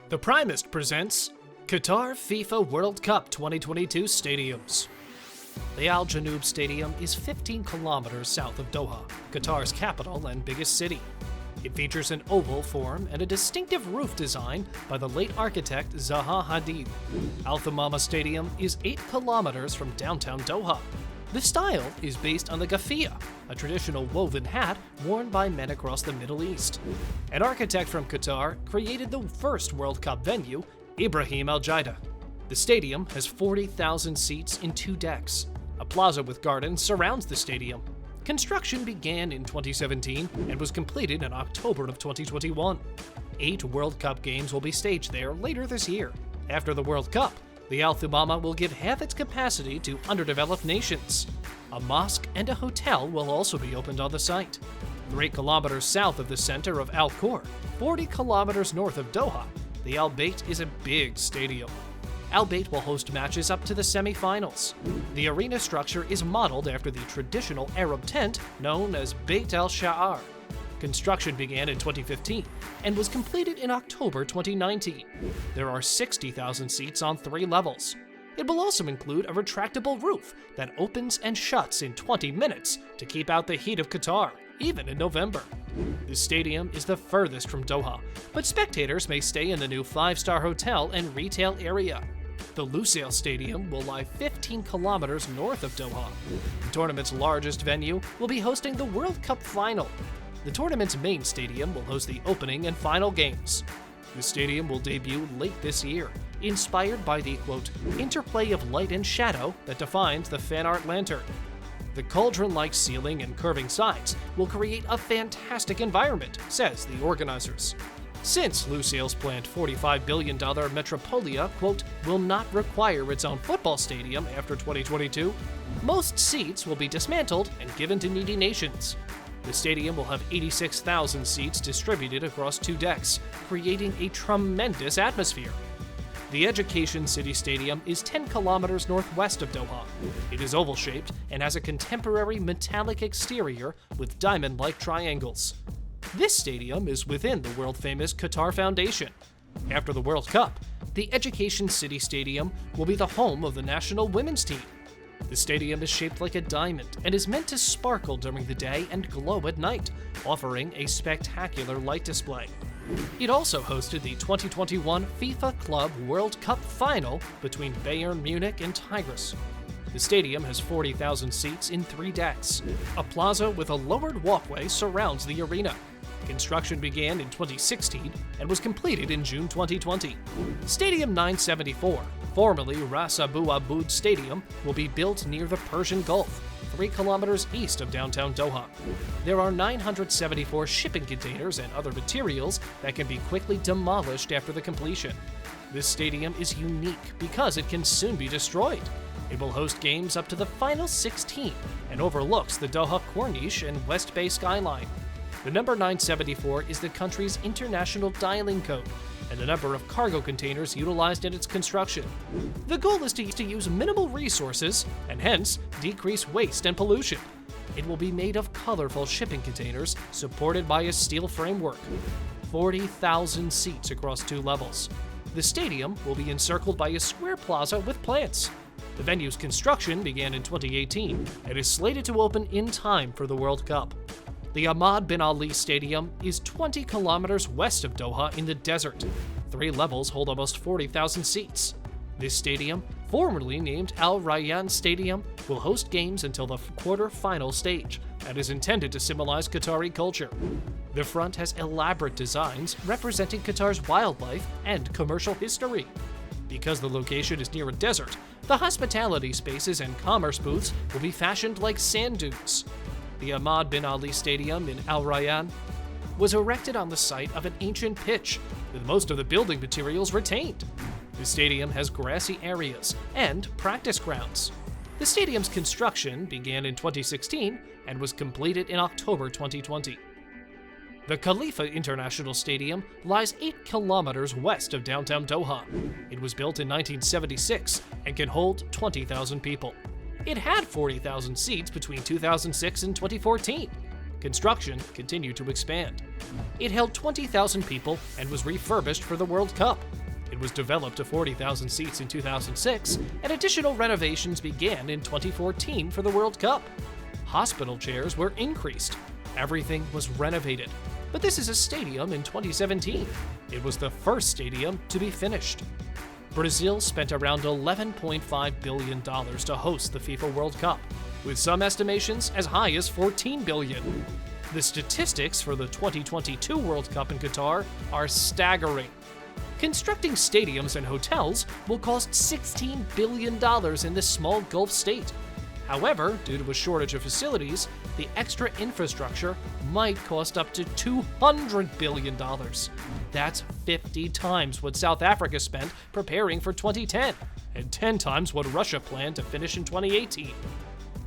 The Primest presents Qatar FIFA World Cup 2022 Stadiums. The Al Janoub Stadium is 15 kilometers south of Doha, Qatar's capital and biggest city. It features an oval form and a distinctive roof design by the late architect Zaha Hadid. Al Thumama Stadium is 8 kilometers from downtown Doha. The style is based on the gafia, a traditional woven hat worn by men across the Middle East. An architect from Qatar created the first World Cup venue, Ibrahim Al-Jaida. The stadium has 40,000 seats in 2 decks. A plaza with gardens surrounds the stadium. Construction began in 2017 and was completed in October of 2021. 8 World Cup games will be staged there later this year. After the World Cup, the Al Thumama will give half its capacity to underdeveloped nations. A mosque and a hotel will also be opened on the site. 3 kilometers south of the center of Al Khor, 40 kilometers north of Doha, the Al Bayt is a big stadium. Al Bayt will host matches up to the semi-finals. The arena structure is modeled after the traditional Arab tent known as Bayt al-Sha'ar. Construction began in 2015 and was completed in October 2019. There are 60,000 seats on 3 levels. It will also include a retractable roof that opens and shuts in 20 minutes to keep out the heat of Qatar, even in November. The stadium is the furthest from Doha, but spectators may stay in the new 5-star hotel and retail area. The LUSAIL Stadium will lie 15 kilometers north of Doha. The tournament's largest venue will be hosting the World Cup final. The tournament's main stadium will host the opening and final games. The stadium will debut late this year, inspired by the, quote, interplay of light and shadow that defines the fan art lantern. The cauldron-like ceiling and curving sides will create a fantastic environment, says the organizers. Since LUSAIL's planned $45 billion metropolia, quote, will not require its own football stadium after 2022, most seats will be dismantled and given to needy nations. The stadium will have 86,000 seats distributed across 2 decks, creating a tremendous atmosphere. The Education City Stadium is 10 kilometers northwest of Doha. It is oval-shaped and has a contemporary metallic exterior with diamond-like triangles. This stadium is within the world-famous Qatar Foundation. After the World Cup, the Education City Stadium will be the home of the national women's team. The stadium is shaped like a diamond and is meant to sparkle during the day and glow at night, offering a spectacular light display. It also hosted the 2021 FIFA Club World Cup final between Bayern Munich and Tigris. The stadium has 40,000 seats in 3 decks. A plaza with a lowered walkway surrounds the arena. Construction began in 2016 and was completed in June 2020. Stadium 974, formerly Ras Abu Aboud Stadium, will be built near the Persian Gulf, 3 kilometers east of downtown Doha. There are 974 shipping containers and other materials that can be quickly demolished after the completion. This stadium is unique because it can soon be destroyed. It will host games up to the final 16 and overlooks the Doha Corniche and West Bay skyline. The number 974 is the country's international dialing code and the number of cargo containers utilized in its construction. The goal is to use minimal resources and hence decrease waste and pollution. It will be made of colorful shipping containers supported by a steel framework. 40,000 seats across 2 levels. The stadium will be encircled by a square plaza with plants. The venue's construction began in 2018 and is slated to open in time for the World Cup. The Ahmad bin Ali Stadium is 20 kilometers west of Doha in the desert. 3 levels hold almost 40,000 seats. This stadium, formerly named Al Rayyan Stadium, will host games until the quarter-final stage and is intended to symbolize Qatari culture. The front has elaborate designs representing Qatar's wildlife and commercial history. Because the location is near a desert, the hospitality spaces and commerce booths will be fashioned like sand dunes. The Ahmad bin Ali Stadium in Al Rayyan was erected on the site of an ancient pitch, with most of the building materials retained. The stadium has grassy areas and practice grounds. The stadium's construction began in 2016 and was completed in October 2020. The KHALIFA International Stadium lies 8 kilometers west of downtown Doha. It was built in 1976 and can hold 20,000 people. It had 40,000 seats between 2006 and 2014. Construction continued to expand. It held 20,000 people and was refurbished for the World Cup. It was developed to 40,000 seats in 2006, and additional renovations began in 2014 for the World Cup. Hospital chairs were increased. Everything was renovated. But this is a stadium in 2017. It was the first stadium to be finished. Brazil spent around $11.5 billion to host the FIFA World Cup, with some estimations as high as $14 billion. The statistics for the 2022 World Cup in Qatar are staggering. Constructing stadiums and hotels will cost $16 billion in this small Gulf state. However, due to a shortage of facilities, the extra infrastructure might cost up to $200 billion. That's 50 times what South Africa spent preparing for 2010, and 10 times what Russia planned to finish in 2018.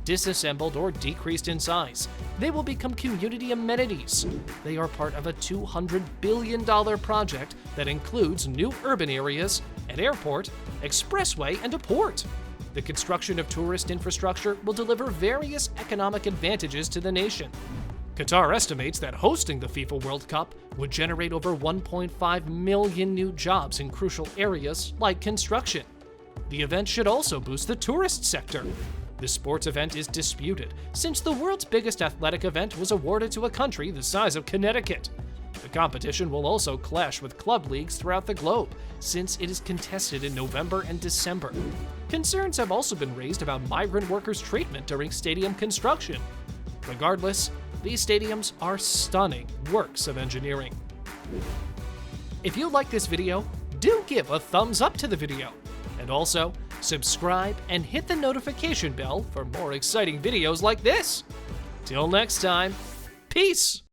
Disassembled or decreased in size, they will become community amenities. They are part of a $200 billion project that includes new urban areas, an airport, expressway, and a port. The construction of tourist infrastructure will deliver various economic advantages to the nation. Qatar estimates that hosting the FIFA World Cup would generate over 1.5 million new jobs in crucial areas like construction. The event should also boost the tourist sector. The sports event is disputed, since the world's biggest athletic event was awarded to a country the size of Connecticut. The competition will also clash with club leagues throughout the globe, since it is contested in November and December. Concerns have also been raised about migrant workers' treatment during stadium construction. Regardless, these stadiums are stunning works of engineering. If you like this video, do give a thumbs up to the video. And also, subscribe and hit the notification bell for more exciting videos like this. Till next time, peace!